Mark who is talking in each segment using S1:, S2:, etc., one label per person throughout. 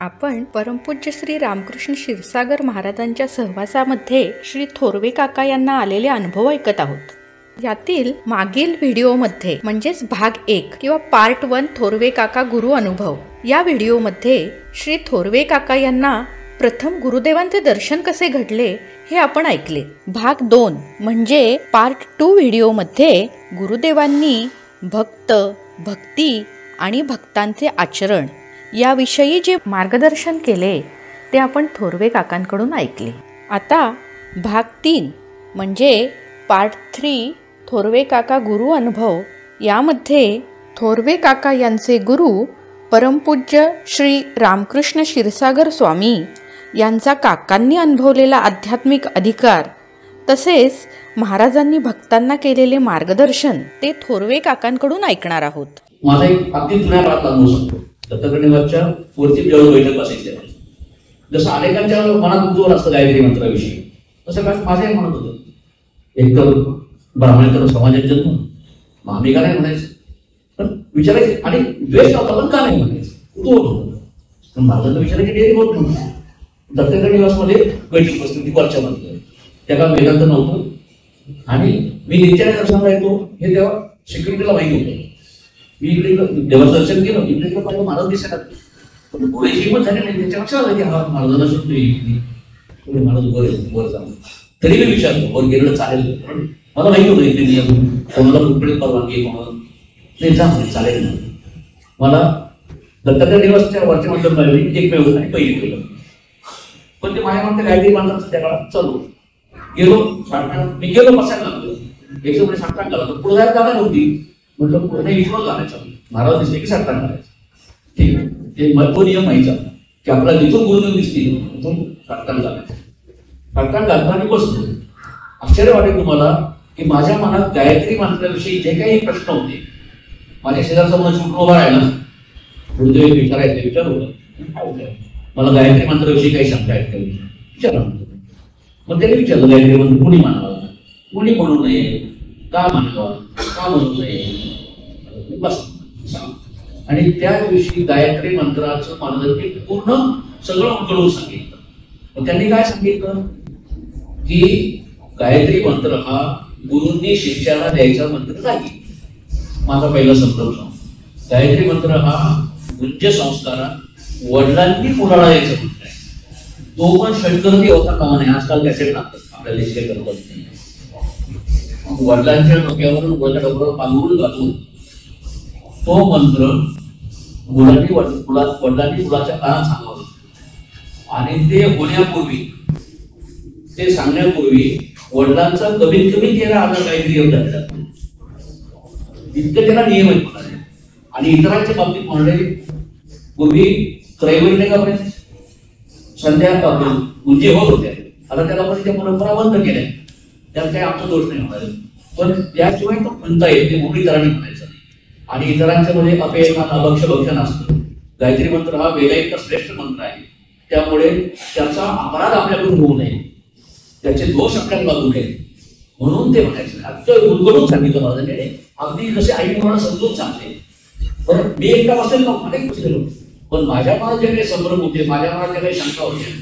S1: आपण परमपूज्य श्री रामकृष्ण क्षीरसागर महाराजांच्या सहवासामध्ये श्री थोरवे काका यांना आलेले अनुभव ऐकत आहोत। यातील मागील व्हिडिओमध्ये म्हणजेच भाग 1 किंवा पार्ट 1 थोरवे काका गुरु अनुभव या व्हिडिओमध्ये श्री थोरवे काका यांना प्रथम गुरुदेवांचे दर्शन कसे घडले हे आपण ऐकले। भाग 2 म्हणजे पार्ट 2 व्हिडिओमध्ये गुरुदेवांनी भक्त, भक्ती आणि भक्तांचे आचरण याविषयी जे मार्गदर्शन केले ते आपण थोरवे काकांकडून ऐकले। आता भाग 3 म्हणजे पार्ट 3 थोरवे काका गुरु अनुभव यामध्ये थोरवे काका यांचे गुरु परमपूज्य श्री रामकृष्ण क्षीरसागर स्वामी यांचा काकांनी अनुभवलेला आध्यात्मिक अधिकार तसेच महाराजांनी भक्तांना केलेले मार्गदर्शन ते थोरवे काकांकडून ऐकणार आहोत।
S2: माझा एक अगदी जुन्या काळातला अनुभव सांगतो। दत्तगणेवरच्या वरती जवळ बैठक बसायची, जसं अनेकांच्या मनात उद्भव असतं गायत्री मंत्राविषयी, तसं काय माझ्याही म्हणत होतं। एक तर ब्राह्मणेतर समाजात जन्म, आम्ही का नाही म्हणायचं, पण विचारायचे आणि द्वेष नव्हता पण का नाही म्हणायचं, कुतूहल होतं। पण महाराजांना विचारायची डेअरी होत नव्हती। दत्तगणेवासमध्ये बैठक बसली होती वरच्या मध्ये, त्या काळ वेदांत नव्हतं आणि मी नित्याने दर्शनाला येतो हे तेव्हा सिक्युरिटीला माहिती होतं। मी इकडे देवाचं दर्शन केलं, इकडे पाहिलं महाराज दिसतात, पण पुढे हिंमत झाली नाही, त्याच्या लक्षात आलं की हा महाराजांना सुटतो महाराज वर जाऊ। तरी मी विचारतो वर गेलं चालेल, पण मला माहिती होतं इथे नियम, कोणाला कुठे परवानगी कोणाला नाही, जा म्हणजे चालेल ना। मला दत्तात्रय निवासच्या वरच्या मंदिर एक वेळ आणि पहिली केलं, पण ते माझ्या म्हणते गायत्री माणसाचं त्या काळात चालू गेलो मी गेलो बसायला लागलो, एक पुढे साठा घाला पुढे जायला जागा नव्हती, म्हटलं पुढे इथूनच घालायचं, महाराज दिसले की साठा घालायचं, ठीक आहे। ते तो नियम माहिती की आपल्याला जिथून गुरुदेव दिसतील तिथून साठा घालायचं। साठा घालताना बसतो, आश्चर्य वाटेल तुम्हाला की माझ्या मनात गायत्री मंत्राविषयी जे काही प्रश्न होते, माझ्या शेजारचा मला शुक्र उभा राहिला, गुरुदेव विचारायचं विचार होतं मला गायत्री मंत्राविषयी काही शंका आहेत का विचारा। मग त्याने विचारलं गायत्री मंत्र कुणी म्हणावा, कुणी म्हणू नये, का म्हणावा, का म्हणू नये, बस आणि त्या दिवशी गायत्री मंत्राचं मला पूर्ण सगळं उलगडून सांगितलं। मग त्यांनी काय सांगितलं की गायत्री मंत्र हा गुरूंनी शिष्याला द्यायचा मंत्र नाही। माझा पहिला संदर्भ सांग, गायत्री मंत्र हा गुंज संस्कारात वडिलांनी मुलाला द्यायचा मंत्र आहे। तो पण षटकर्ती होता कामा नाही, आजकाल कॅसेट लागतात आपल्याला निश्चय करत नाही, वडिलांच्या डोक्यावरून वडिला डोक्यावर पांघरून घालून तो मंत्र वडिलांनी मुलाच्या कानात सांगावं आणि ते होण्यापूर्वी ते सांगण्यापूर्वी वडिलांचा कमीत कमी 13,000 गायत्री होतात, इतकं त्याला नियम आहेत म्हणाले। आणि इतरांच्या बाबतीत म्हणाले पूर्वी त्रैवर्णिकापर्यंत संध्या गुंजे होत होत्या, आता त्याला पण त्या परंपरा बंद केल्या, त्यात काही आमचा दोष नाही म्हणाले, पण त्याशिवाय तो म्हणता येत ते म्हणून इतरांनी म्हणायचं नाही। आणि इतरांच्या मध्ये अपेयमान अभक्ष भक्षण असतं। गायत्री मंत्र हा वेदांचा श्रेष्ठ मंत्र आहे, त्यामुळे त्याचा अपराध आपल्याकडून होऊ नये, त्याचे दोष आपल्याला लागू नये म्हणून ते म्हणायचं। अगदी उलगडून सांगितलं महाराजांनी, अगदी जसे आई मुलांना समजून सांगते। पण मी एकटा बसलेलो अनेक बसलेलो, पण माझ्या मनात जे काही संभ्रम होते, माझ्या मनात ज्या काही शंका होत्या,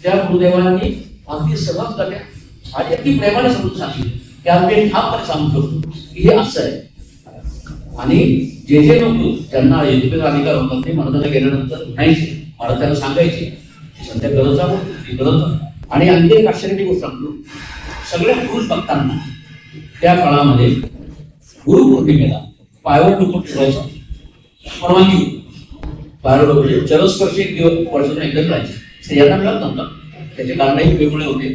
S2: त्या गुरुदेवांनी अगदी सहज झाल्या आणि अगदी प्रेमाने समजून सांगितलं की आम्ही ठामपणे सांगू शकतो की हे असं आहे। आणि जे जे लोक त्यांना अधिकार होतात ते महाराजांना गेल्यानंतर म्हणायचे, महाराज त्यांना सांगायचे सध्या करत जा करत जा। आणि आणखी एक आश्चर्याची गोष्ट सांगतो, सगळ्या पुरुष भक्तांना त्या काळामध्ये गुरुपौर्णिमेला पायावर डोकं ठेवायचं परवानगी होती। पायावर डोकं चरस्पर्श एक दिवस वर्षातून एकदा करायचे, स्त्रियांना मिळत नव्हता, त्याचे कारणही वेगवेगळे होते।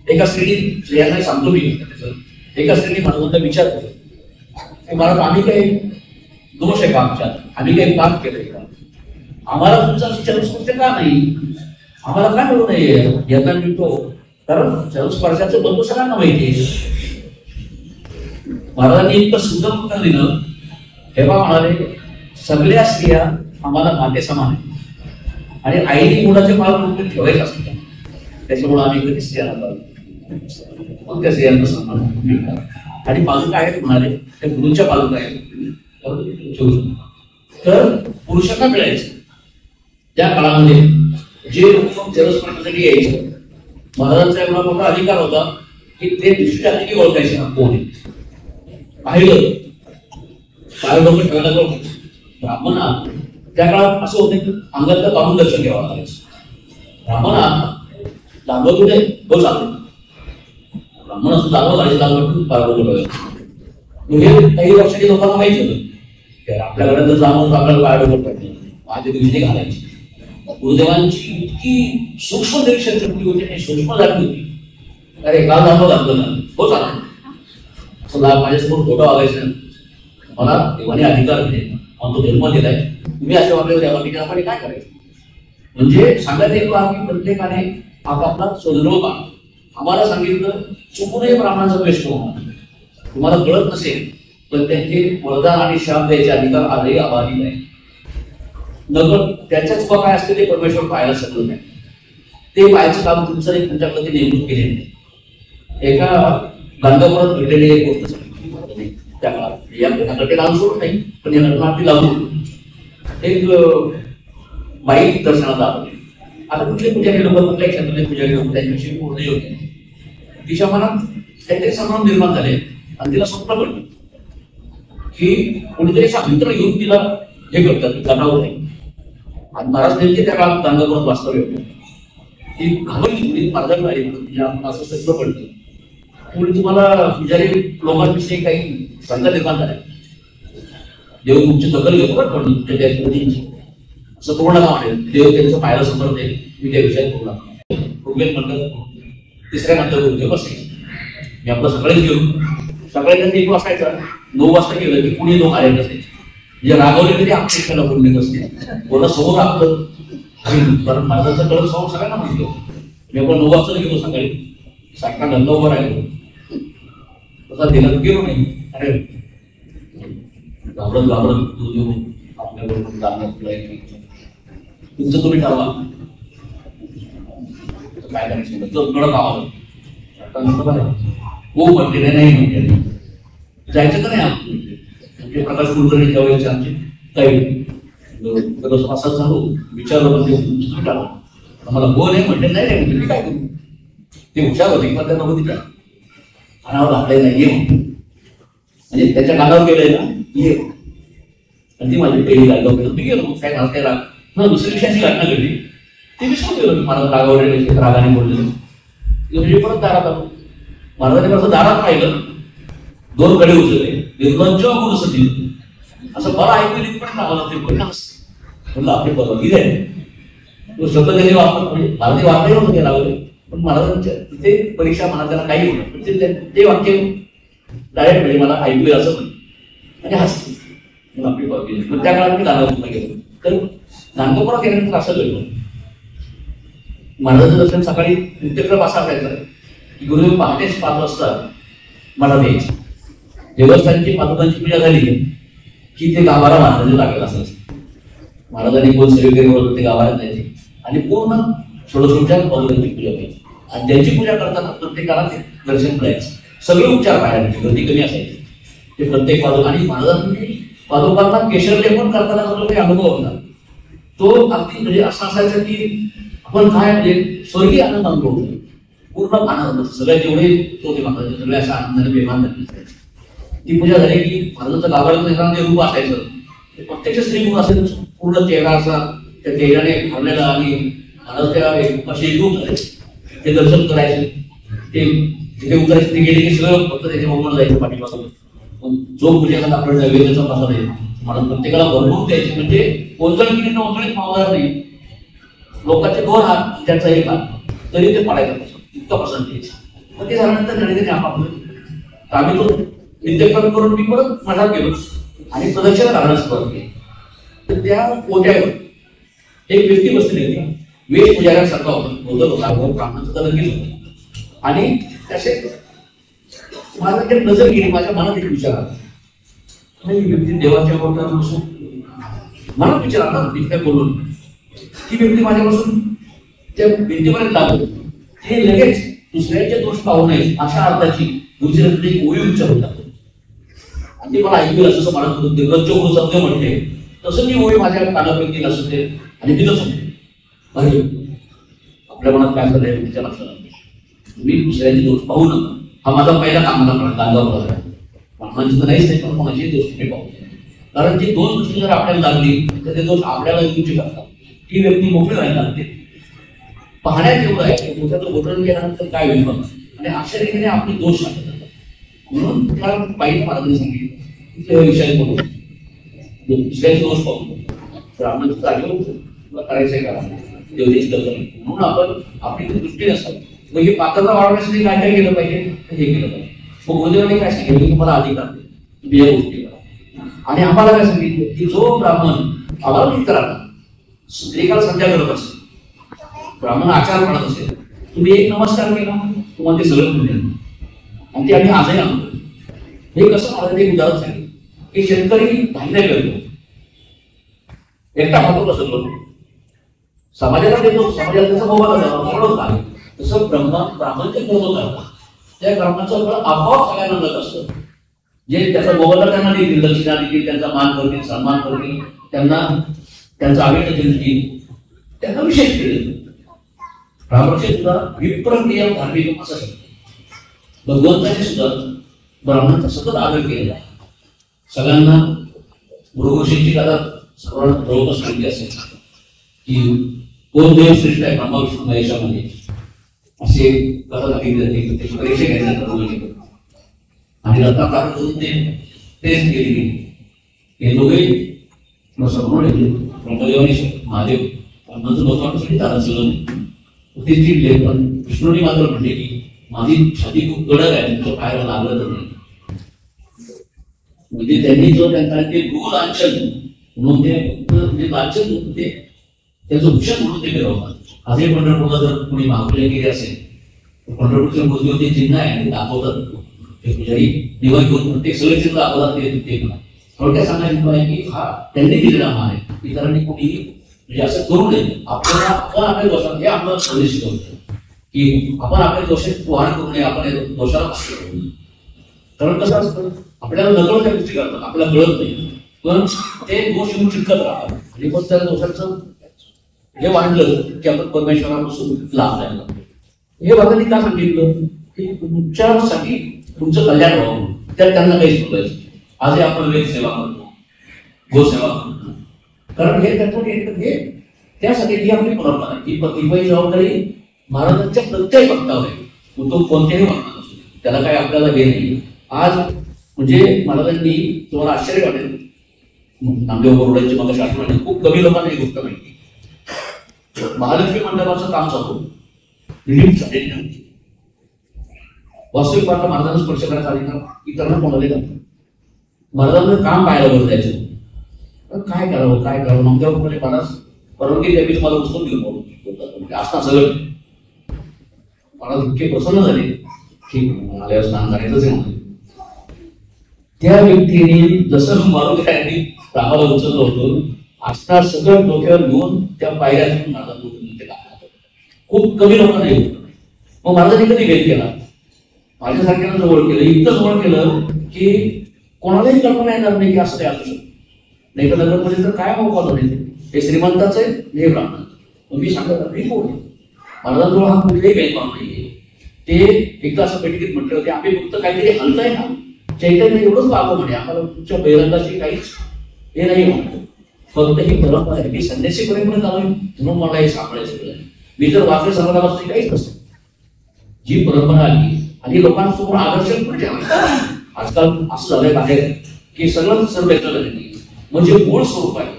S2: एका स्त्रीने स्त्रियांना सांगतो मी, एका स्त्रीने महाराजांना विचारलं की महाराज आम्ही काही दोष आहे का आमच्यात, आम्ही काही पाप केलंय का, आम्हाला तुमचा चरस्पर्श का नाही, आम्हाला काय मिळू नये यांना मिळतो, कारण चरस्पर्शाचं बंधू सगळ्यांना माहिती आहे। महाराजांनी इतकं सुंदर उत्तर दिलं, हे बा म्हणाले सगळ्या स्त्रिया आम्हाला माते समान आहे आणि आईने मुलाचे पाल ठेवायचं असतं, त्याच्यामुळे आम्ही कधी स्त्रियांना पाळतो, मग त्या स्त्रियांना सन्मान। आणि पालुका आहेत म्हणाले त्या गुरुंच्या पालुका आहेत, तर पुरुषांना मिळायचं त्या काळामध्ये जे लोक जलस्पर्शासाठी यायचे, महाराजांचा एवढा मोठा अधिकार होता की ते दृष्टी ओळखायचे कोण पाहिलं काय लोक ठेवायला ओळखायचे. ब्राह्मणात त्या काळात असं होतं की अंगातलं काढून दर्शन घ्यावं लागायचं. ब्राह्मणात दाखवत होते तो चालतो, ब्राह्मण असं दाखवत आले दाखवत पाळलं. म्हणजे काही वर्षांनी लोकांना माहिती होतं आपल्या घरात जर जाणून आपल्याला पाय डोकं पडले माझ्या दिवशी घालायची. गुरुदेवांची इतकी सूक्ष्म निरीक्षण शक्ती होती आणि सूक्ष्म जाती होती. अरे काल दाखवत दाखवलं ना हो चालतो असं माझ्यासमोर खोटं वागायचं. मला देवाने अधिकार दिले, मला तो धर्म दिलाय, तुम्ही अशा वागल्यावर या बाबतीत आपण काय करायचं. म्हणजे सांगायला येतो की प्रत्येकाने आपापला स्वधर्म पाळा. आम्हाला सांगितलं चुकूनही ब्राह्मणाचा द्वेष करू नका. तुम्हाला कळत नसेल तर त्यांचे वरदान आणि शाप द्यायचे अधिकार आजही आबाधित आहे. नकळ त्याच्या चुका काय असते ते परमेश्वर पाहायला शकत नाही. ते पाहायचं काम तुमचं नाही, तुमच्याकडे ते नेमणूक केले नाही. एका गांधापुरात घडलेली एक गोष्ट त्या काळात या घटनेकडे लावून सोडत नाही, पण या घटनार्थी लावून एक बाई दर्शनाला आली. आता कुठले पुजारी लोक कुठल्या क्षेत्रातले पुजारी लोक त्यांच्याविषयी पूर्ण योग्य. तिच्या मनात काहीतरी संभ्रम निर्माण झाले आणि तिला स्वप्न पडलं की कोणीतरी अशा मित्र घेऊन तिला हे करतात गटावर नाही. आणि महाराज नेमके त्या काळात गांधापुरात वास्तव्य होते. ती घाबरली मार्गाला आली तिच्या असं स्वप्न पडतं. पुढे तुम्हाला पुजारी लोकांविषयी काही संघ निर्माण झाला, देव तुमची दखल घेतो बरं पण तुमच्या त्या कृतींची असं पूर्ण का म्हणेल. देव त्यांचं पाहायला समोर देईल, मी त्या विषयात पूर्ण रुग्ण म्हणतात. तिसऱ्या नंतर गुरुदेव बसायचे. मी आपलं सकाळीच गेलो, सकाळी त्यांनी 1 वाजता 9 वाजता गेलं की कुणी 2 आले नसायचे. म्हणजे रागवले तरी आपल्याला बोलले नसते, बोला समोर आपलं कारण माझा कळत समोर सगळ्यांना म्हणतो. मी आपण 9 वाजता गेलो सकाळी, साखा धंदा उभा राहिलो तसा दिला गेलो नाही. अरे घाबरत आपल्याबरोबर जाणार तुमचं तुम्ही ठरवा काय करायचं. कडक आवाज हो म्हटलेले नाही म्हणजे जायचं का नाही. प्रकाश कुलकर्णी त्यावेळेचे आमचे काही असं झालो विचारलं म्हणजे तुम्ही टाळा. मला हो नाही म्हटले नाही नाही म्हणजे मी काय करू. ते हुशार होते किंवा त्यांना होती त्या खानावर आपले नाही ये म्हणजे त्याच्या कानावर गेलंय ना ये. आणि ती माझी पहिली गाडगाव गेलो मी गेलो काय मला काय राग दुसऱ्या विषयाची घटना घडली ते विसरून गेलो. मी मला रागावले रागाने बोलले परत दारात आलो. महाराजांनी कसं दारात पाहिलं 2 कडे उचलले निर्लज्ज असं दिलं असं मला ऐकू पण लावला ते बोलणं म्हणलं आपली परवानगी आहे. तो शब्द त्यांनी वापर मला ते वापरही नव्हतं ते लावले पण महाराजांच्या ते परीक्षा म्हणा त्यांना काही होणार म्हणजे ते वाक्य डायरेक्ट म्हणजे मला ऐकू येईल असं म्हणजे हसते मग आपली परवानगी. पण त्या काळात मी गाणगापूरला गेलो तर गाणगापुरात गेल्यानंतर असं घडलं. महाराजांचं दर्शन सकाळी नित्यक्रम असा असायचा की गुरुदेव पहाटेच 5 वाजता मला द्यायचे. देवस्थानची पादुकांची पूजा झाली की ते गावाला महाराजांनी लागत असायचं. महाराजांनी कोण सेवेकरी बोलत ते गावाला जायचे आणि पूर्ण षोडशोपचार पादुकांची पूजा करायची. आणि त्यांची पूजा करताना प्रत्येकाला ते दर्शन मिळायचं. सगळे उपचार पाहायला गर्दी कमी असायची. ते प्रत्येक पादुका आणि महाराजांनी पादुकांना केशर लेपन करताना जो काही अनुभव होता तो अगदी म्हणजे असा असायचा की आपण काय म्हणजे स्वर्गीय आनंद अनुभव होतो. पूर्ण आनंद सगळे जेवढे होते महाराज सगळे अशा आनंदाने बेमान झाले. ती पूजा झाली की महाराजांचं गाभाऱ्याचं रूप असायचं ते प्रत्यक्ष स्त्रीमूळ असेल पूर्ण चेहरा असा त्या चेहऱ्याने भरलेला आणि महाराज त्या असे एकरूप झाले. ते दर्शन करायचे ते जिथे उतरायचे ते गेले की सगळं फक्त त्याच्या बरोबर जायचं पाठीपासून. जो पूजेला आपण नैवेद्याचा प्रसाद आहे मला प्रत्येकाला भरपूर द्यायचे म्हणजे ओंजळीने तर ओंजळीत मावणार नाही. लोकांचे 2 हात त्याचा 1 हात तरी ते पाडायचं इतका प्रसाद द्यायचं. मग ते झाल्यानंतर गणिताने आपापलं आम्ही तो नित्यक्रम करून मी परत मठात गेलो आणि प्रदक्षिणा घालण्यास सुरुवात केली. तर त्या पोट्यावर एक व्यक्ती बसली होती. वेश पुजाऱ्यांसारखा होता ब्राह्मणाचं तर नक्कीच होतं. आणि तसे माझ्या नजर गेली माझ्या मनात एक विचार आला नाही व्यक्ती देवाच्या बोलताना बसून मला विचार आला मी काय बोलून ती व्यक्ती माझ्यापासून त्या भिंतीपर्यंत लागली. ते लगेच दुसऱ्याचे दोष पाहू नये अशा अर्थाची गुजरातली ओळी उच्चार होता. आणि ते मला ऐकू असं म्हणत होतं गच्चो गुरु सत्य म्हणते तसं मी ओळी माझ्या कानापर्यंत गेला असते आणि तिथंच होते. अरे आपल्या मनात काय चाललंय त्याच्या लक्षात आलं. तुम्ही दुसऱ्याची दोष पाहू नका. हा माझा पहिला कामाला गांगा प्रकार आहे. ब्राह्मणांची तर नाहीच नाही, पण कोणाची दोष तुम्ही पाहू. कारण जी दोन दृष्टी जर आपल्याला लागली तर ते दोष आपल्याला तुमची करतात. ती व्यक्ती मोकळी व्हायला लागते. पाहण्यात एवढं आहे मोठ्याचं बोटण केल्यानंतर काय होईल बघा. आणि अशा रीतीने आपले दोष लागतात. म्हणून त्या पाहिजे महाराजांनी सांगितलं विषय बोलू दुसऱ्याचे दोष पाहू. ब्राह्मणाची जागेवर करायचंय का देवतेची दर्शन. म्हणून आपण आपली दृष्टी नसावी. मग ही पात्रता वाढवण्यासाठी काय काय केलं पाहिजे हे केलं पाहिजे. मग गुरुदेवाने काय सांगितलं की तुम्हाला अधिकार दे, तुम्ही या गोष्टी करा. आणि आम्हाला काय सांगितलं की जो ब्राह्मण आम्हाला मित्र स्त्रीकाल संध्या करत असेल, ब्राह्मण आचार पडत असेल, तुम्ही एक नमस्कार केला तुम्हाला ते सगळं मिळेल. आणि ते आम्ही आजही आणतो. हे कसं मला ते उदाहरण सांगितलं की शेतकरी धान्य करतो, एकटा खातो कसं करतो, समाजाला देतो, समाजाला त्याचा मोबदला आहे. तसं ब्राह्मण जे कर्म करतात त्या कर्माचं फळ आपोआप सगळ्यांना मिळत असतं. जे त्याचा मोबदला त्यांना देतील, दक्षिणा देतील, त्यांचा मान करतील, सन्मान करतील, त्यांना त्यांचा आवेदन देतील, त्यांना विशेष केलं. ब्राह्मणाचे सुद्धा विप्रक्रिया धार्मिक असं शकतो. भगवंताने सुद्धा ब्राह्मणाचा सतत आदर केलेला आहे. सगळ्यांना गुरुगोषींची कथा सर्वांना जवळपास माहिती असेल की कोण देव श्रेष्ठ आहे ब्रह्मा विष्णू महेशामध्ये असे कथा सांगितली जाते. त्याची परीक्षा घ्यायला ठरवली आणि रत्नाकार करून ते टेस्ट केली. हे दोघे समोर येते ब्रह्मदेव आणि महादेव. ब्रह्माचं बसवण्यासाठी त्याला सगळं ते चिडले, पण विष्णूने मात्र म्हणले की माझी छाती खूप कडक आहे, तुमच्या पायाला लागलं तर नाही. म्हणजे त्यांनी जो त्यांचा ते गृह लांछन म्हणून ते लांछन म्हणून ते त्याचं भूषण म्हणून ते मिळवतात. आजही पंढरपूरला जर कोणी महापूजा केली असेल तर पंढरपूरच्या मूर्तीवर ते चिन्ह आहे ते दाखवतात. ते पुजारी दिवा घेऊन प्रत्येक सगळे चिन्ह दाखवतात. ते थोडक्यात सांगायचं आहे की हा त्यांनी दिलेला मान आहे. इतरांनी कोणीही म्हणजे असं करू नये. आपल्याला आपण आपल्या दोषात हे आपल्याला संदेश शिकवतो की आपण आपल्या दोषात वाहन करू नये, आपण दोषाला पास करू नये. कारण कसं असतं आपल्याला नकळत त्या गोष्टी करतात, आपल्याला कळत नाही, पण ते दोष येऊन चिटकत राहतात. आणि मग त्या दोषांचं हे वाढलं की आपण परमेश्वरापासून लाभ द्यायला. हे भगवानी का सांगितलं की तुमच्यासाठी तुमचं कल्याण व्हावं, त्यात त्यांना काही शिकवायचं. आजही आपण वेद सेवा करतो, गोसेवा करतो, कारण हे त्याच्यात हे त्यासाठी ही आपली परंपरा आहे. ही प्रतिभाही जबाबदारी महाराजांच्या प्रत्येक वक्तावर आहे. तो कोणत्याही वक्ता असतो, त्याला काय आपल्याला हे नाही. आज म्हणजे महाराजांनी तुम्हाला आश्चर्य वाटेल, नामदेव बरोडांची मग शास्त्र खूप कमी लोकांना ही गोष्ट माहिती. महालक्ष्मी मंडपाचं काम चालू वास्तविक पाहता महाराजांना स्पर्श करायचा अधिकार इतरांना कोणाला जातो. महाराजांना काम पाहायला बरं द्यायचं, काय करावं काय करावं. नामदेव म्हणजे महाराज परवानगी द्यावी तुम्हाला उचलून घेऊन बोलतो असता सगळं. महाराज इतके प्रसन्न झाले की आल्यावर स्नान करायचंच आहे म्हणून. त्या व्यक्तीने जसं मारुती रामाला उचललं होतं असणार सगळं डोक्यावर घेऊन त्या पायऱ्या खूप कमी लोकांना येऊ. मग महाराजांनी कधी भेद केला, माझ्यासारख्यानं जवळ केलं, इतकं जवळ केलं की कोणालाही कल्पना येणार नाही की असं काही असू शकतं. नाही तर नगरमध्ये तर काय मोका नाही, हे श्रीमंताचं आहे हे ब्राह्मण. मग मी सांगत मी कोण आहे, महाराजांजवळ हा कुठेही भेदभाव नाहीये. ते एकदा असं बैठकीत म्हटलं होते आम्ही फक्त काहीतरी हलतंय ना चैतन्य एवढंच पाहतो म्हणे, आम्हाला तुमच्या बैरंगाची काहीच हे नाही म्हणतो. फक्त ही परंपरा आहे, मी संन्यासी पर्यंत आलोय म्हणून मला हे सापडायचं. मी जर वाचले समाजाला असते काहीच नसतं. जी परंपरा आली आणि लोकांसमोर आदर्श पण ठेवायचं. आजकाल असं झालंय बाहेर की सगळं सर्व भेटलं म्हणजे मूळ स्वरूप आहे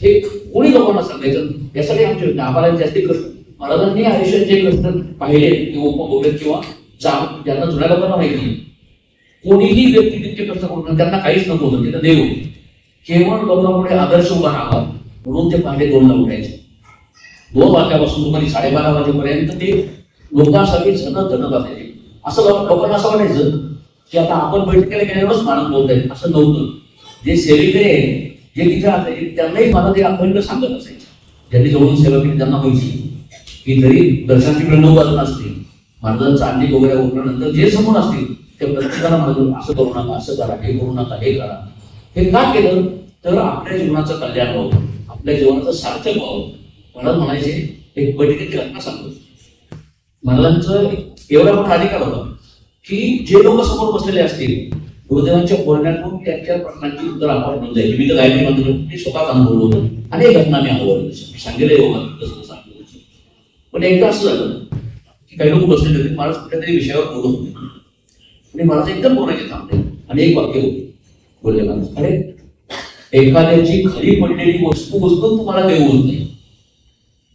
S2: हे कोणी लोकांना सांगायचं. यासाठी आमचे आम्हाला जास्ती कष्ट महाराजांनी आयुष्यात जे कष्ट पाहिले किंवा उपभोगले किंवा ज्यांना जुन्या लोकांना माहिती कोणीही व्यक्ती तितके कष्ट करून त्यांना काहीच नको होतं. तिथं देव केवळ लोकांपुढे आदर्श उभा राहावा म्हणून ते पहाटे 2ला उठायचे. 2 वाजल्यापासून दुपारी 12:30 वाजेपर्यंत ते लोकांसाठी झटत असायचे. असं लोकांना असं वाटायचं की आता आपण बैठकीला गेल्यावरच मानत बोलतायत, असं नव्हतं. जे सेवेकरी आहे जे तिथे असायचे त्यांनाही मला ते अखंड सांगत असायचे. ज्यांनी जवळून सेवा केली त्यांना माहिती की जरी दर्शनाची वेळ 9 वाजता असते महाराजांचा आणली वगैरे उठल्यानंतर जे समोर असतील त्या प्रत्येकाला महाराज असं करू नका, असं करा, हे करू नका, हे करा. हे का केलं तर आपल्या जीवनाचं कल्याण व्हावं, आपल्या जीवनाचं सार्थक व्हावं. महाराज म्हणायचे, एक बैठकीची घटना सांगतो. महाराजांचं एवढा मोठा अधिकार होता की जे लोक समोर बसलेले असतील गुरुदेवांच्या बोलण्यातून त्यांच्या प्रश्नांची उत्तर आपण म्हणून जायची. मी तर गायत्री मंत्र मी स्वतःच अनुभवलो होतो, अनेक घटना मी अनुभवल्या, सांगितलं योगा तसं सांगितलं. पण एकदा असं झालं की काही लोक बसलेले होते, महाराज कुठल्या तरी विषयावर बोलत होते आणि महाराज एकदम बोलायचे थांबले आणि एक वाक्य बोलले महाराज, अरे एखाद्याची खरी पडलेली वस्तू तुम्हाला काही होत नाही,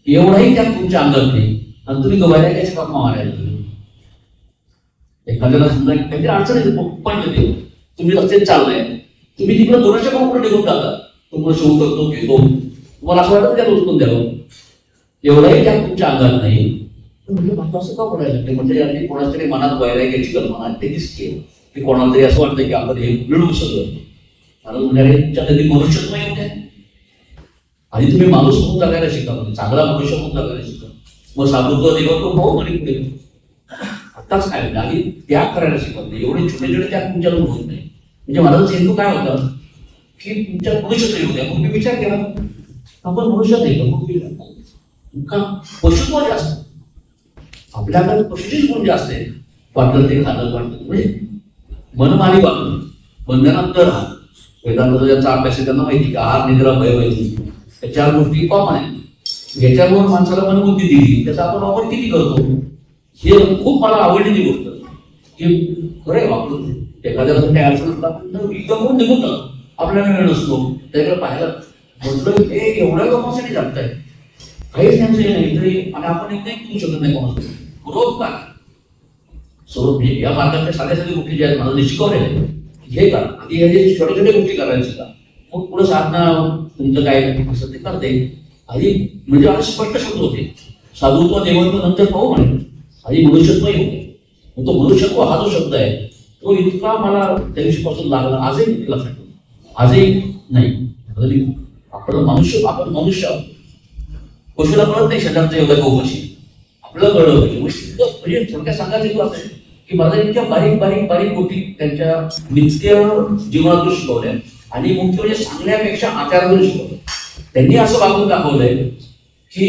S2: एवढाही त्यात तुमच्या अंगात नाही आणि तुम्ही गवायला त्याच्या कामा मारायला. एखाद्याला समजा काहीतरी अडचण पडलं ते तुम्ही रस्त्यात चाललाय, तुम्ही तिकडे दोनशे कामाकडे निघून जाता, तुम्हाला शो करतो घेतो, तुम्हाला असं वाटतं त्यात उचलून द्यावं, एवढाही त्यात तुमच्या अंगात नाही. म्हणजे मात्र असं का बोलायला लागते, म्हणजे अगदी कोणाच तरी मनात वैराग्याची कल्पना ते दिसते की कोणाला तरी असं वाटतं की आपण हे मिळवू सगळं. कारण म्हणजे तुमच्या कधी मनुष्यत्व येऊ द्या, आधी तुम्ही माणूस म्हणून जगायला शिका, म्हणजे चांगला मनुष्य म्हणून जगायला शिका, मग साधुत्व देवत्व भाऊ म्हणे पुढे. आताच काय आधी त्याग करायला शिकत नाही, एवढे छोटे छोटे त्याग तुमच्याकडून होत नाही. म्हणजे माझा हेतू काय होता की तुमच्या मनुष्यत्व येऊ द्या. मग मी विचार केला आपण मनुष्यात आहे का पशुत्व जास्त, आपल्याकडे पशुचीच गुण जास्त आहे. वाटलं ते खाणं वाटतं म्हणजे मनमानी वागणं, बंधनात न राहा. वेदांत ज्यांचा अभ्यास आहे त्यांना माहिती का आहार निद्रा भय वैद्य या चार गोष्टी कॉमन आहेत. याच्यावर माणसाला मनबुद्धी दिली, त्याचा आपण वापर किती करतो हे खूप मला आवडलेली गोष्ट की खरंय वापरून एखाद्याला काही अडचण असला आपण एकदम निघून जातो, आपल्याला वेळ नसतो त्याकडे पाहायला. म्हटलं हे एवढ्या लोकांसाठी जगताय, काहीच त्यांचं हे नाही तरी आणि आपण एकदाही करू शकत नाही कोणाचं रोज काय स्वरूप. या मार्गाच्या साध्या साध्या गोष्टी ज्या आहेत मला शिकवले हे करा, आधी हे छोट्या छोट्या गोष्टी करायला शिका, मग पुढे साधना तुमचं काय असं ते करते. आधी म्हणजे आता स्पष्ट शब्द होते, साधुत्व देवत्व नंतर पाहू म्हणे, आधी मनुष्यत्व होते. तो मनुष्यत्व हा जो शब्द आहे तो इतका मला त्या दिवशीपासून लागला, आजही लक्षात ठेवतो, आजही नाही. आपण मनुष्य पशुला कळत नाही शरीराचं एवढं गोपशी, आपल्याला कळलं पाहिजे. म्हणजे थोडक्यात सांगायचं असं की मला इतक्या बारीक बारीक बारीक गोष्टी त्यांच्या नित्य जीवनातून शिकवल्या आणि मुख्य म्हणजे सांगण्यापेक्षा आचारातून शिकवलं. त्यांनी असं वागून दाखवलंय की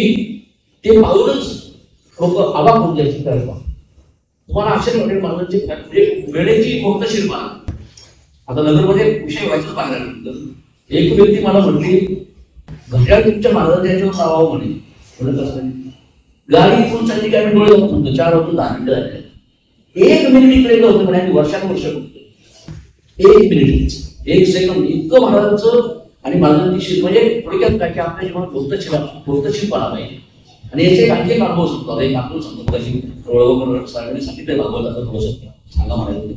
S2: ते पाहूनच लोक अवाक होऊन जायची. तुम्हाला आश्चर्य वाटेल म्हणजे वेळेची मुक्तशीरपणा. आता नगरमध्ये विषय व्हायचं पाहायला एक व्यक्ती मला म्हणली घड्याळ तुमच्या महाराजांच्यावर लावावं म्हणे. म्हणत असं गाडी इथून चालली काय मी डोळे म्हणतो 4 वाजून 10 मिनिटं झाले, 1 मिनिट इकडे होतं म्हणे वर्षानुवर्ष बघतो 1 मिनिट 1 सेकंद इतकं महाराजांचं आणि महाराजांची म्हणजे थोडक्यात काय की आपल्या जीवनात भक्तशीलपणा पाहिजे. आणि याचे आणखी एक अनुभव सांगतो, एक अनुभव सांगतो कशी साहेबांनी सांगितलं भागवताचं थोडंसं सांगा म्हणायचं.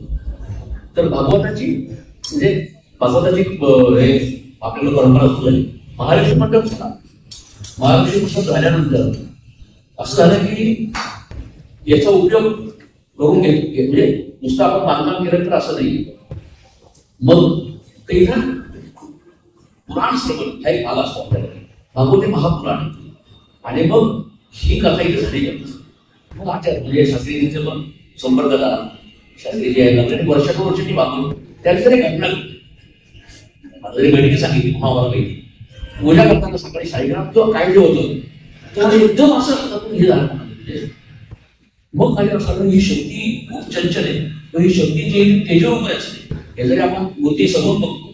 S2: तर भागवताची म्हणजे भागवताची हे आपल्याला परंपरा सुरू झाली. महालक्ष्मी मंडप होता. महालक्ष्मी पुस्तक झाल्यानंतर असं झालं की याचा उपयोग करून म्हणजे नुसतं आपण बांधकाम केलं तर असं नाही. मग ते पुराण श्रवण हा एक भाग असतो आपल्याकडे, भागवते महापुराण. आणि मग ही कथा इथे झाली. मग आचार्य म्हणजे शास्त्रीजींचे पण संपर्क झाला. शास्त्रीजी आहे वर्षानुवर्षांनी वागून त्याची जरी घटना जरी गणिती सांगितली महाभारत माहिती पूजा करताना सकाळी साईग्राम किंवा काय जे होतं तेव्हा एकदम असं हे झालं. मग काय असं ही शक्ती खूप चंचल आहे, ही शक्ती जी तेजोरूप असते हे जरी आपण मूर्ती समोर बघतो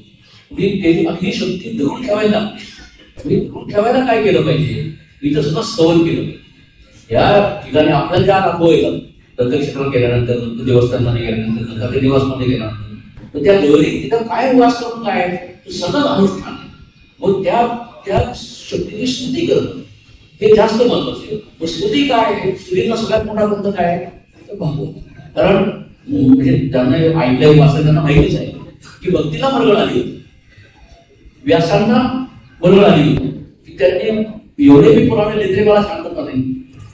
S2: ही शक्ती धरून ठेवायला धरून ठेवायला काय केलं पाहिजे, इथं सुद्धा स्तवन केलं पाहिजे. या ठिकाणी आपल्याला ज्या अनुभव येतात दत्तक्षेत्रात गेल्यानंतर देवस्थानमध्ये गेल्यानंतर दत्ताच्या निवासमध्ये गेल्यानंतर तर त्या लहरी तिथं काय वास करून काय सतत अनुष्ठान. मग त्या शक्तीची स्तुती करणं हे जास्त महत्वाचं आहे. मग स्तुती काय, स्तुतीचा सगळ्यात मोठा ग्रंथ काय तर भागवत. कारण म्हणजे त्यांना ऐकलंय वाचलं त्यांना माहितीच आहे की भक्तीला मरगळ आली होती, व्यासांना मरगळ आली होती की त्यांनी एवढे मी पुराणे लिहिले मला सांगत नाही.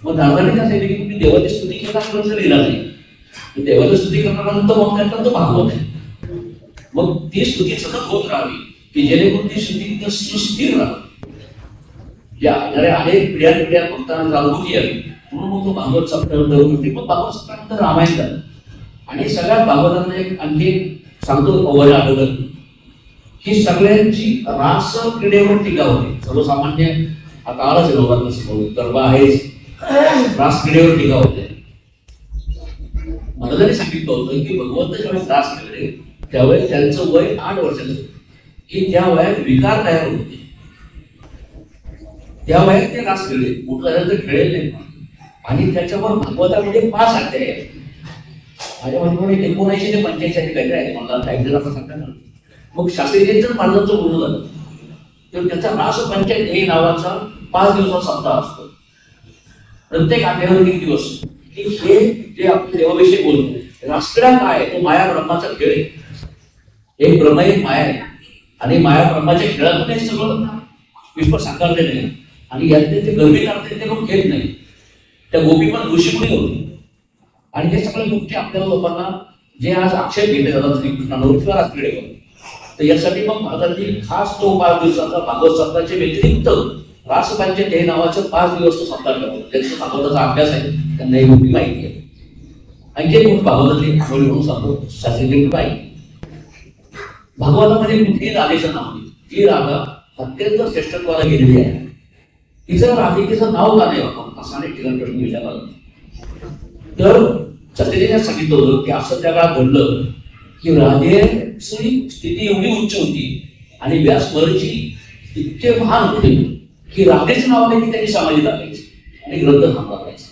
S2: मग दादाने काय सांगितलं की तुम्ही देवाची स्तुती केला ग्रंथ लिहिला नाही, देवाची स्तुती करण्यानंतर मग त्यानंतर तो भागवत आहे. मग ती स्तुती सतत होत राहावी की जेणेकरून ती स्तुती सुस्थिर राहावी. या अनेक पिढ्या भक्तांना जागृती यावी म्हणून मग तो भागवत सप्ताह होती. मग भागवत सप्ताहानंतर रामायण झालं. आणि सगळ्यात भागवतांना एक आणखी सांगतो अवघड आढळलं की सगळ्यांची रास क्रीडेवर टीका होती. सर्वसामान्य आता आलाच नवरात्र समोर गरबा आहेच, रास क्रीडेवर टीका होते. महाराजांनी सांगितलं होतं की भगवंत ज्यावेळेस रास खेळले त्यावेळेस त्यांचं वय 8 वर्षाचं होतं, की त्या वयात विकार तयार होते. त्या वयात ते रास खेळले, मोठं झाल्यानंतर खेळले नाही. आणि त्याच्यावर भागवतामध्ये 5 अध्याय आहेत. माझ्या मते 19 ते 45 काहीतरी आहे, मला काहीतरी असं सांगता ना. मग शास्त्रीजींचं महाराजांचं बोलणं झालं तर त्याचा रास पंचायत हे नावाचा 5 दिवसाचा सप्ताह असतो. प्रत्येक अध्यायावर 3 दिवस, की हे जे आपण देवाविषयी बोलतो. रासक्रीडा काय आहे? तो माया ब्रह्माचा खेळ आहे. एक ब्रह्म एक माया आहे आणि माया ब्रह्माच्या खेळातून हे सगळं विश्व साकारलेलं आहे. आणि यातले ते गरबी करते ते लोक घेत नाही. त्या गोपी पण ऋषीमुनी होती. आणि हे सगळ्या गोष्टी आपल्याला लोकांना जे आज आक्षेप घेतले जातात श्रीकृष्णावर किंवा रासक्रीडे करून, तर यासाठी मग महाराजांनी खास तो 5 दिवसाचा भागवत सप्ताहाच्या व्यतिरिक्त रासपंचायत हे नावाचं 5 दिवस सप्ताह करतो. त्याचा भागवताचा अभ्यास आहे, त्यांना ही गोष्टी माहिती आहे. आणखी एक गोष्ट भागवतातली आठवणी म्हणून सांगतो, शास्त्रीय माहिती. भागवतामध्ये कुठलीही राधेचं नाव नाही. जी राधा अत्यंत श्रेष्ठत्वाला गेलेली आहे, तिचं राधिकेचं नाव का नाही आपण असा अनेक ठिकाणी प्रश्न विचारला. तर शास्त्रीजीने सांगितलं होतं की असं त्या काळात घडलं की राधेची स्थिती एवढी उच्च होती आणि व्यास महर्षी इतके महान होते की राधेचं नाव नाही की त्यांनी समाधी टाकायची आणि ग्रंथ थांबला पाहिजे.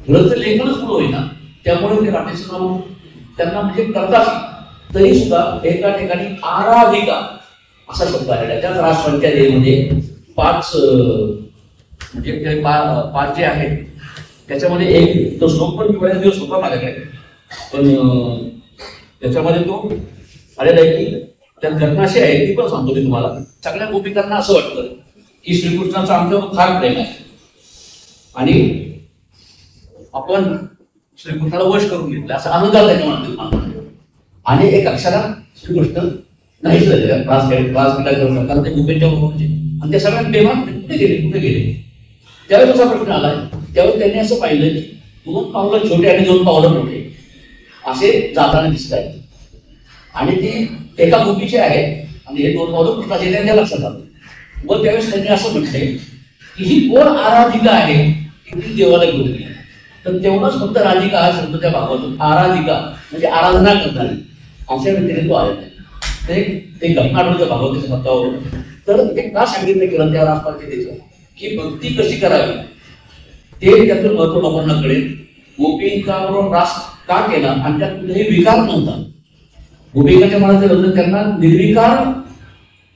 S2: ग्रंथ लेखनच पुढं होईना, त्यामुळे ते राधेचं नाव त्यांना म्हणजे करतात. तरी सुद्धा एका ठिकाणी आराधिका असा शब्द आहे. त्याच रासपंचायतीमध्ये 5 म्हणजे 5 जे आहेत त्याच्यामध्ये एक तो श्लोक पण वेळेस दिवस होता माझ्याकडे, पण त्याच्यामध्ये तो आलेला आहे की त्यात घटना अशी आहे ती पण सांगतो मी तुम्हाला. सगळ्या गोपिकांना असं वाटतं की श्रीकृष्णाचं आमच्यावर फार प्रेम आहे आणि आपण श्रीकृष्णाला वश करून घेतलं असा अहंकार त्याच्या मनात. आणि एक अक्षरा श्रीकृष्ण नाहीच त्रास करू शकतात ते गोपींच्या बरोबरचे, आणि त्या सगळ्यात बेमान कुठे गेले. त्यावेळेस असा प्रश्न आलाय, त्यावेळेस त्यांनी असं पाहिलं की 2 पावलं छोटे आणि 2 पावलं मोठे असे जाताना दिसत आहेत. आणि ती एका गोपीचे आहे आणि हे 2 पावलं कृष्णाचे त्यांच्या लक्षात आलं. व त्यावेळेस त्यांनी असं म्हटलंय की ही कोण आराधिका आहे की ती देवाला घेऊन गेली. तर तेवढाच फक्त राधिका हा शब्द त्या भागातून आराधिका म्हणजे आराधना करणारी अशा व्यक्तीने तो आलेला आहे. ते घटना आठवतं भागवताच्या शब्दावर. तर ते का सांगितलं गेलं त्या रासपंचायतीचं की भक्ती कशी करावी ते त्यातून महत्व लोकांना कळेल. गोपिकांबरोबर रास का केला आणि त्यात कुठेही विकार नव्हता. गोपिकांच्या मनात लग्न त्यांना निर्विकार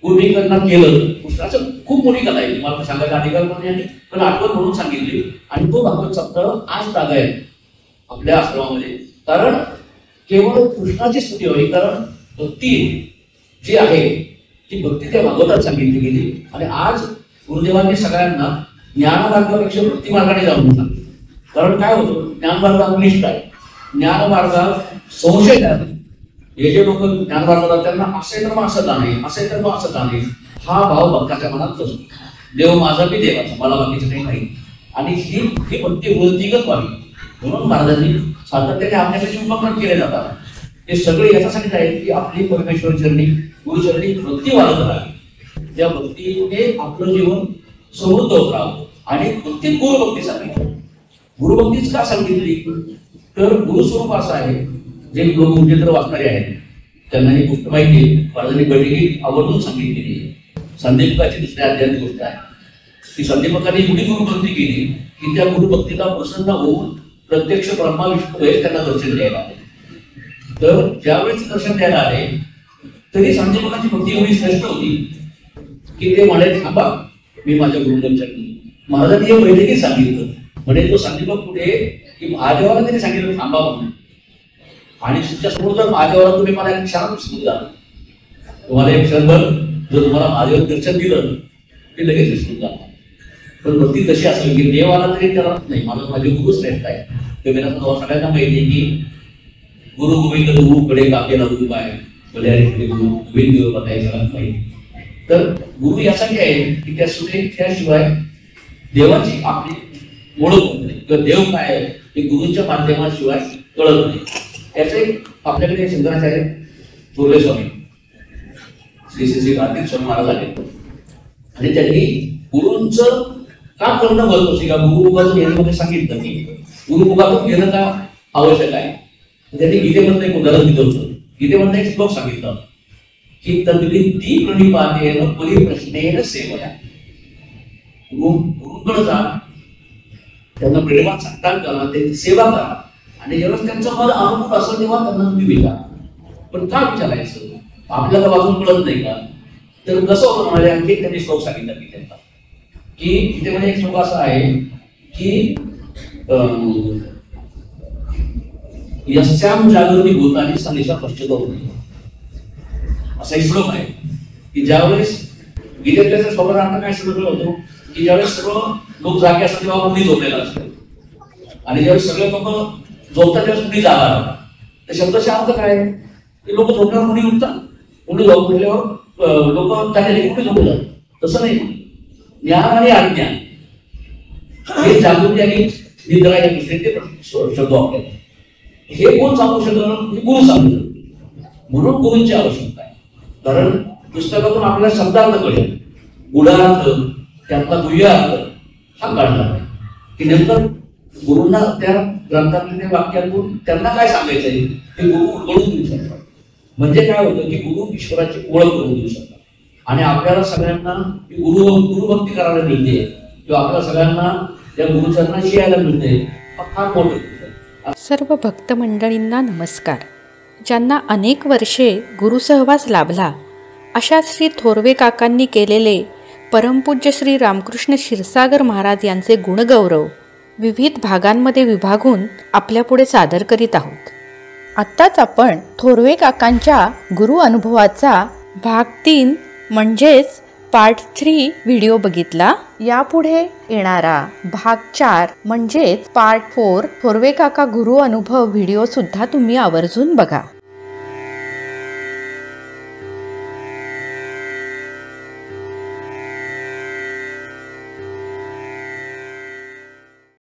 S2: गोपिकांना केलं. कृष्णाचं खूप मोठी कथा आहे, मला सांगायचा अधिकार पण नाही पण आठवण म्हणून सांगितली. आणि तो भागवत सप्ताह आज तागा आहे आपल्या आश्रमामध्ये, कारण केवळ कृष्णाची स्तुती व्हावी. कारण भक्ती जी आहे ती भक्ती त्या भागवतात सांगितली गेली. आणि आज गुरुदेवांनी सगळ्यांना ज्ञानमार्गापेक्षा भक्ती मार्गाने जाऊन सांगितलं. कारण काय होतं, ज्ञानमार्ग अनिष्ट आहे, ज्ञानमार्गात संशय तयार. हे जे लोक ज्ञानमार्गात त्यांना असे तर मग असं का नाही, असे तर मग असं का नाही, हा भाव भक्ताच्या मनात असतो. देव माझा मी देवाचा, मला बाकीचं काही नाही. आणि ही भक्ती वृत्तीगत व्हावी म्हणून महाराजांनी सातत्याने आपल्याकडे उपक्रम केले जातात. हे सगळे याच्यासाठीच आहे की आपली परमेश्वर चरणी गुरुचरणी भक्ती वाढत राहावी. त्या भक्तीने आपलं जीवन समृद्ध होत राहावं. आणि भक्तीत गुरुभक्तीसाठी गुरुभक्तीच का सांगितली तर गुरुस्वरूप असं आहे. जे लोक उद्योजक वाचणारे आहेत त्यांना ही गोष्ट माहिती आहे. महाराजांनी बैठकीत आवर्जून सांगितलेली आहे. संदीपकाची दुसऱ्या अध्यायाची गोष्ट आहे की संदीपकाने एवढी गुरुभक्ती केली की त्या गुरुभक्तीला प्रसन्न होऊन प्रत्यक्ष ब्रह्मा विष्णू हे त्यांना दर्शन द्यायला आले. तर ज्यावेळेस दर्शन द्यायला आले तरी संदीपकाची भक्ती एवढी श्रेष्ठ होती की ते म्हणाले थांबा मी माझ्या गुरुदेवांच्या. महाराजांनी या बैठकीत सांगितलं म्हणजे तो संदीपक पुढे की महादेवाला त्यांनी सांगितलं थांबा म्हणून. आणि तुमच्या समोर जर महादेवाला तुम्ही मला एक क्षण विसरून जा, तुम्हाला एक क्षणभर जर तुम्हाला महादेव दर्शन दिलं ते लगेच विसरून जा. पण भक्ती कशी असेल की देवाला तरी त्याला नाही, मला माझे गुरु श्रेष्ठ आहे. तुम्हाला सगळ्यांना माहिती आहे की गुरु गोविंद गुरुकडे कापेला गुरु आहे गुरु गोविंद बतायला पाहिजे. तर गुरु यासाठी आहे की त्याशिवाय देवाची आपली ओळख होत नाही किंवा देव काय आहे हे गुरुंच्या माध्यमाशिवाय कळत नाही. त्याचे आपल्याकडे शंकराचार्य थोरले स्वामी श्री श्री श्री कार्तिक स्वामी महाराज आले आणि त्यांनी गुरुंचं का करणं महत्वाचं आहे का गुरुमुखातून येण्यामध्ये सांगितलं की गुरुमुखातून घेणं का आवश्यक आहे. त्यांनी गीतेमधलं एक उदाहरण दिलं होतं. गीतेमधलं एक श्लोक सांगितलं की तद्विद्धी प्रणिपातेन परिप्रश्नेन सेवया. गुरुकडे जा, त्यांना प्रेमात सांगतात करा, त्यांची सेवा करा आणि जेव्हा त्यांचं मन अनुकूल असेल तेव्हा त्यांना तुम्ही विचारा. पण का विचारायचं आपल्याला वाचून कळत नाही का. तर कसं होतं म्हणाले आणखी त्यांनी श्लोक सांगितलं की त्यांना की इथे मध्ये एक श्लोक असा आहे की यस्याम जागृती भूतानी सनिशा पश्चित होती, असा एक श्लोक आहे की ज्यावेळेस गीतेतल्या श्लोकाचा अर्थ काय समजलं होतो की ज्यावेळेस सर्व लोक जागे असतात तेव्हा मुली झोपलेला असतो आणि ज्यावेळेस सगळे लोक झोपतात त्यावेळेस मुली जागा. तर शब्दाचा अर्थ काय की लोक झोपल्यावर मुली उठतात, मुली झोपल्यावर लोक त्याने कुठे झोपतात. तसं नाही. ज्ञान आणि अज्ञान हे जागृती आणि निद्रा या दुसरे ते शब्द वापरतात. हे कोण सांगू शकलं हे गुरु सांगू. म्हणून गुरुंची आवश्यकता आहे. कारण पुस्तकातून आपल्याला शब्दार्थ कळेल, गुढार्थ त्यातला गुह्यार्थ हा कळणार आहे की नेमकं गुरुंना त्या ग्रंथातल्या त्या वाक्यातून त्यांना काय सांगायचं आहे ते गुरु कळून देऊ शकतात. म्हणजे काय होतं की गुरु ईश्वराची ओळख करून देऊ शकतात आणि आपल्याला सगळ्यांना गुरुभक्ती करायला मिळते किंवा आपल्या सगळ्यांना त्या गुरुचरणाशी यायला मिळते. हा फार मोठं.
S1: सर्व भक्त मंडळींना नमस्कार. ज्यांना अनेक वर्षे गुरुसहवास लाभला अशा श्री थोरवे काकांनी केलेले परमपूज्य श्री रामकृष्ण क्षीरसागर महाराज यांचे गुणगौरव विविध भागांमध्ये विभागून आपल्यापुढे सादर करीत आहोत. आत्ताच आपण थोरवे काकांच्या गुरु अनुभवाचा भाग 3 म्हणजेच पार्ट 3 व्हिडिओ बघितला. यापुढे येणारा भाग 4 म्हणजेच पार्ट 4 थोरवे काका गुरु अनुभव व्हिडिओ सुद्धा तुम्ही आवर्जून बघा.